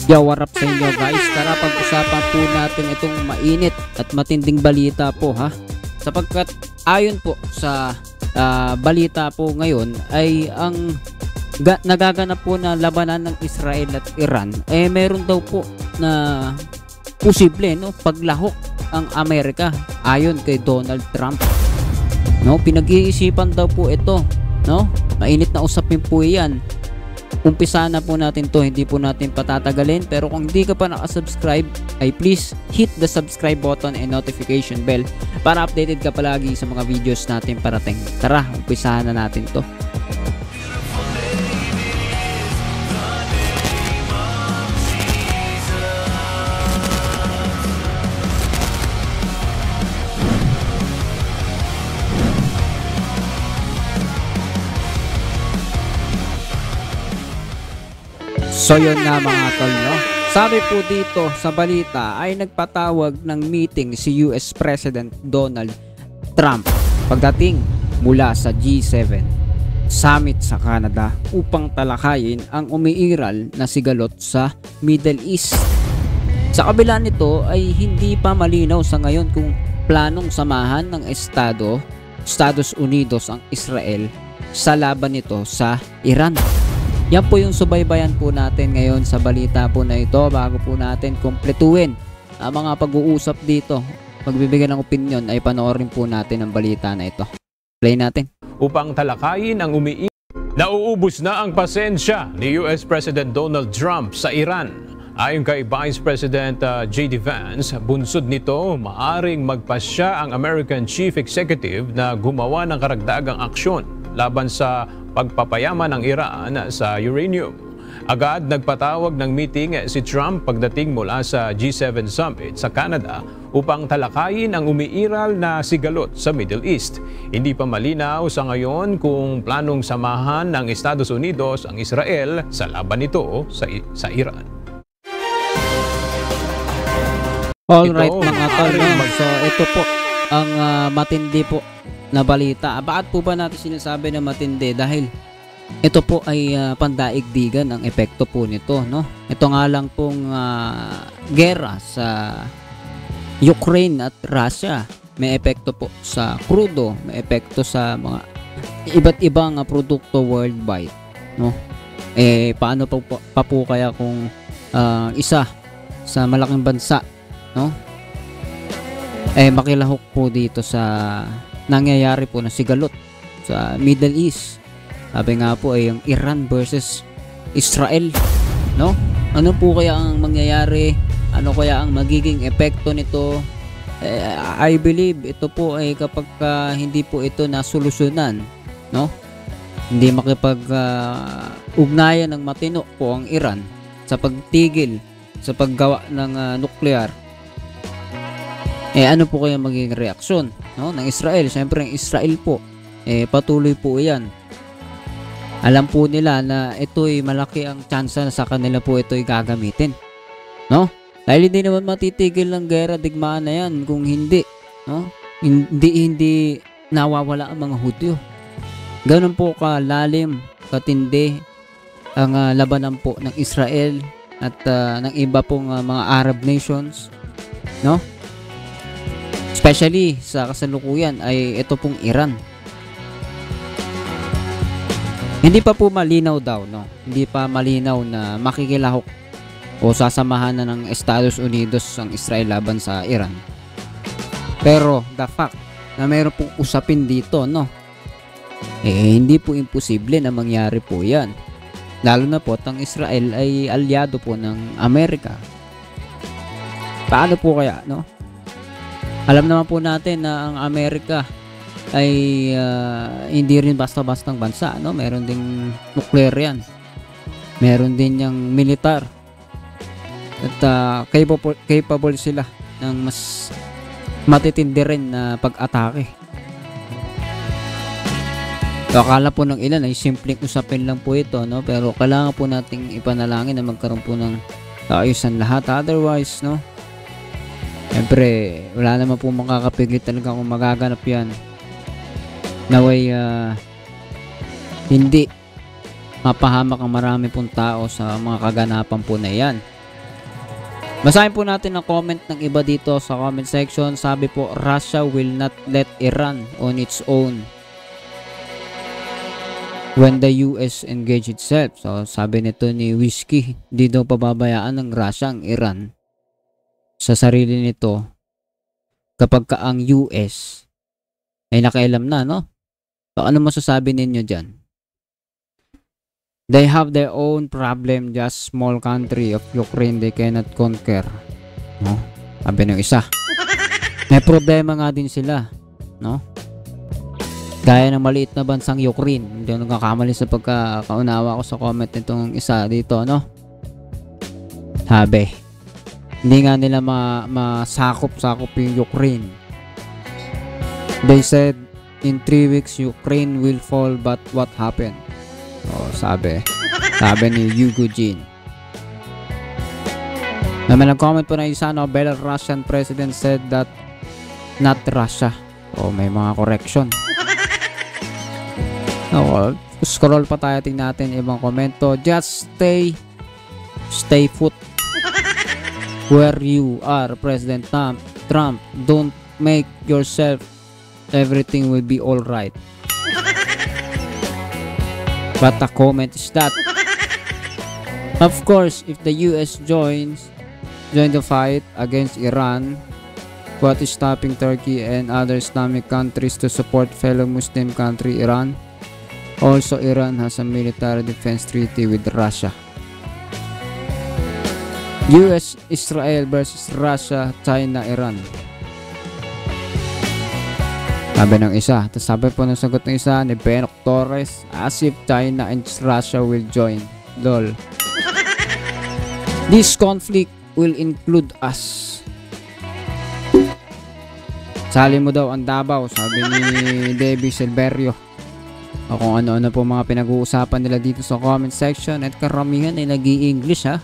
Yo, what up sa inyo guys? Tara pag-usapan po natin itong mainit at matinding balita po ha. Sapagkat ayon po sa balita po ngayon ay ang nagaganap po na labanan ng Israel at Iran meron daw po na posible paglahok ang Amerika ayon kay Donald Trump. Pinag-iisipan daw po ito, mainit na usapin po 'yan. Umpisa na po natin to, hindi po natin patatagalin, pero kung hindi ka pa nakasubscribe ay please hit the subscribe button and notification bell para updated ka palagi sa mga videos natin parating. Tara, umpisahan na natin to. So yun nga mga tol, sabi po dito sa balita ay nagpatawag ng meeting si US President Donald Trump pagdating mula sa G7 Summit sa Canada upang talakayin ang umiiral na sigalot sa Middle East. Sa kabila nito ay hindi pa malinaw sa ngayon kung planong samahan ng Estados Unidos ang Israel sa laban nito sa Iran. Yan po yung subaybayan po natin ngayon sa balita po na ito bago po natin kumpletuhin ang mga pag-uusap dito. Magbibigay ng opinion ay panoorin po natin ang balita na ito. Play natin. Upang talakayin ang nauubos na ang pasensya ni US President Donald Trump sa Iran. Ayon kay Vice President J.D. Vance, bunsod nito maaring magpasya ang American Chief Executive na gumawa ng karagdagang aksyon laban sa pagpapayaman ng Iran sa uranium. Agad nagpatawag ng meeting si Trump pagdating mula sa G7 Summit sa Canada upang talakayin ang umiiral na sigalot sa Middle East. Hindi pa malinaw sa ngayon kung planong samahan ng Estados Unidos ang Israel sa laban nito sa Iran. Alright mga tol, so ito po ang matindi po na balita. Bakit po ba natin sinasabi na matindi? Dahil ito po ay pandaigdigan ang epekto po nito, Ito nga lang pong gera sa Ukraine at Russia. May epekto po sa crudo, may epekto sa mga iba't ibang produkto worldwide, paano pa po kaya kung isa sa malaking bansa, makilahok po dito sa nangyayari po na sigalot sa Middle East. Sabi nga po ay yung Iran versus Israel, Ano po kaya ang mangyayari? Ano kaya ang magiging epekto nito? I believe ito po ay kapag hindi po ito nasolusyonan, hindi makipag-ugnayan ng matino po ang Iran sa pagtigil sa paggawa ng nuklear. Ano po kaya magiging reaksyon ng Israel? Siyempre ang Israel po patuloy po yan. Alam po nila na ito ay malaki ang tsansa na sa kanila po ito ay gagamitin, dahil hindi naman matitigil ng gera digmaan na yan kung hindi, hindi nawawala ang mga Hudyo. Ganun po kalalim, katindi ang labanan po ng Israel at ng iba pong mga Arab nations, especially sa kasalukuyan ay ito pong Iran. Hindi pa po malinaw daw, Hindi pa malinaw na makikilahok o sasamahan na ng Estados Unidos ang Israel laban sa Iran. Pero the fact na mayroon pong usapin dito, hindi po imposible na mangyari po 'yan. Lalo na po ang Israel ay alyado po ng Amerika. Paano po kaya, Alam naman po natin na ang Amerika ay hindi rin basta-bastang bansa, Meron ding nuclear yan. Meron din yung militar. At capable sila ng mas matitindi rin na pag-atake. So, akala po ng ilan ay simpleng usapin lang po ito, Pero kailangan po nating ipanalangin na magkaroon po ng kaayusan lahat. Otherwise, siyempre, wala naman po makakapigil talaga kung magaganap yan. Naway hindi mapahamak ang marami pong tao sa mga kaganapan po na yan. Basahin po natin ang comment ng iba dito sa comment section. Sabi po, Russia will not let Iran on its own when the US engage itself. So sabi nito ni Whiskey, di daw pababayaan ng Russia ang Iran sa sarili nito kapag ka ang US ay nakailam na, no? So ano masasabi ninyo dyan? They have their own problem, just small country of Ukraine they cannot conquer. No? Sabi ng isa. May problema nga din sila, no? Gaya ng maliit na bansang Ukraine. Hindi ako nagkakamali sa pagkakaunawa ko sa comment nitong isa dito, no? Sabi, hindi nga nila masakop-sakop yung Ukraine. They said, in 3 weeks, Ukraine will fall, but what happened? Oh, sabi ni Hugo Jean. May nag-comment po na isa, no? Belarusian president said that not Russia. Oh, may mga correction. Oh, scroll pa tayo, tingnan natin ibang komento. Just stay put where you are, President Trump. Don't make yourself, everything will be all right. But the comment is that, of course, if the US join the fight against Iran, what is stopping Turkey and other Islamic countries to support fellow Muslim country Iran? Also, Iran has a military defense treaty with Russia. US, Israel versus Russia, China, Iran. Sabi ng isa. Tapos sabi po ng sagot ng isa ni Benok Torres, as if China and Russia will join. Lol. This conflict will include us. Sali mo daw ang Davao, sabi ni Debbie Silverio. O kung ano-ano po mga pinag-uusapan nila dito sa comment section, at karamihan ay nag-i-English, ha.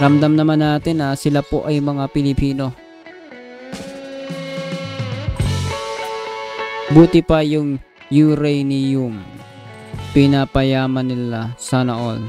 Ramdam naman natin na sila po ay mga Pilipino. Buti pa yung uranium, pinapayaman nila, sana all.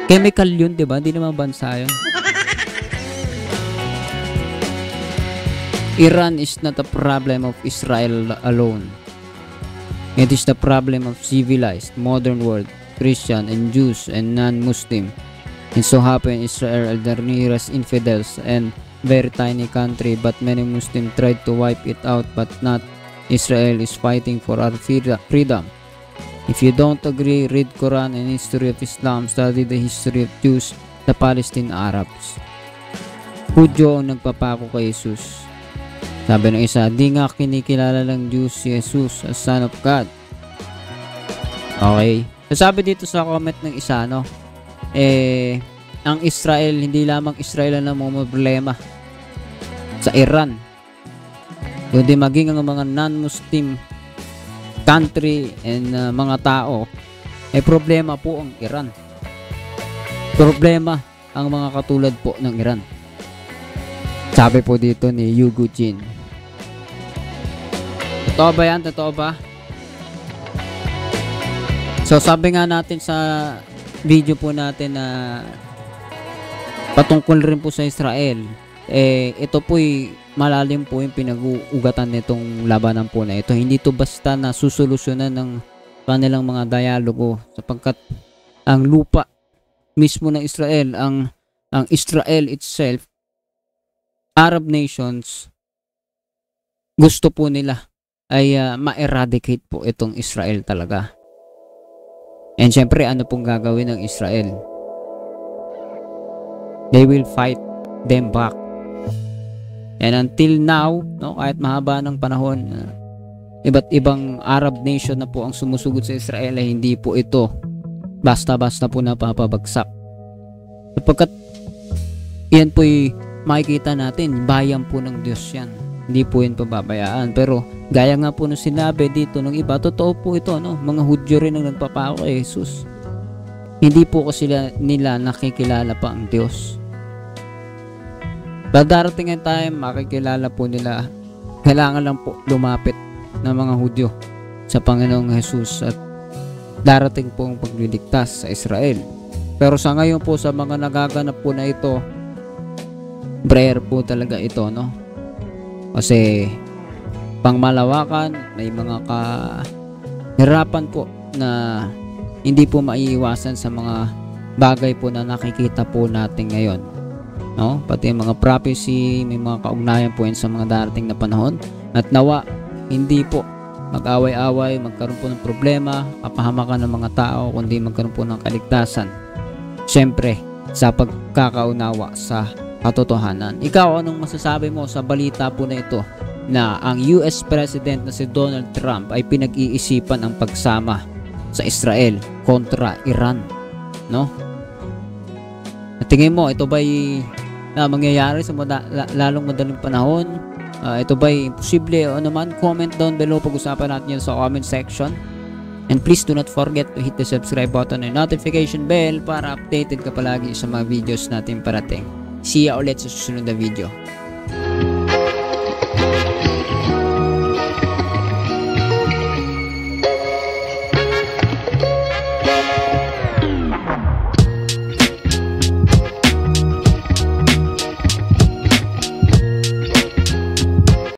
Chemical yun, diba? Hindi naman bansa yun. Iran is not a problem of Israel alone. It is the problem of civilized, modern world, Christian and Jews and non-Muslim. It so happen Israel are the nearest infidels and very tiny country, but many Muslims tried to wipe it out, but not. Israel is fighting for our freedom. If you don't agree, read Quran and history of Islam, study the history of Jews, the Palestine Arabs. Hudyo ang nagpapako kay Jesus. Sabi ng isa, di nga kinikilala ng Jews si Jesus as Son of God. Okay. So sabi dito sa comment ng isa, no? Ang Israel, hindi lamang Israel ang mga problema sa Iran, kundi maging ang mga non-Muslim country and mga tao, problema po ang Iran. Problema ang mga katulad po ng Iran. Sabi po dito ni Hugo Jean. Totoo ba yan? Totoo ba? So sabi nga natin sa video po natin na patungkol rin po sa Israel, ito po'y malalim po yung pinag-uugatan nitong labanan po na ito. Hindi to basta na susolusyonan ng kanilang mga dialogo, sapagkat ang lupa mismo ng Israel, ang Israel itself, Arab nations, gusto po nila ay ma-eradicate po itong Israel talaga. And syempre, ano pong gagawin ng Israel? They will fight them back. And until now, no, kahit mahaba ng panahon, iba't ibang Arab nation na po ang sumusugod sa Israel, ay hindi po ito basta-basta po napapabagsak. Sapagkat yan po'y makikita natin, bayan po ng Diyos yan. Hindi po yun pababayaan. Pero gaya nga po nung sinabi dito ng iba, totoo po ito, no? Mga Hudyo rin ang nagpapako kay Jesus. Hindi po kasi nila nakikilala pa ang Diyos. Darating ang time, makikilala po nila. Kailangan lang po lumapit ng mga Hudyo sa Panginoong Jesus, at darating po ang pagliligtas sa Israel. Pero sa ngayon po, sa mga nagaganap po na ito, rare po talaga ito, no? Kasi pangmalawakan, may mga kahirapan po na hindi po maiiwasan sa mga bagay po na nakikita po natin ngayon, no? Pati mga prophecy, may mga kaugnayan po yan sa mga darating na panahon, at nawa hindi po mag-away-away, magkaroon po ng problema, kapahamakan ng mga tao, kundi magkaroon po ng kaligtasan, syempre sa pagkakaunawa sa katotohanan. Ikaw, anong masasabi mo sa balita po na ito na ang US President na si Donald Trump ay pinag-iisipan ang pagsama sa Israel kontra Iran, no? At tingin mo, ito ba'y mangyayari sa lalong madaling panahon? Ito ba'y imposible o naman? Comment down below, pag-usapan natin yun sa comment section. And please do not forget to hit the subscribe button and notification bell para updated ka palagi sa mga videos natin parating. See ya ulit sa susunod na video.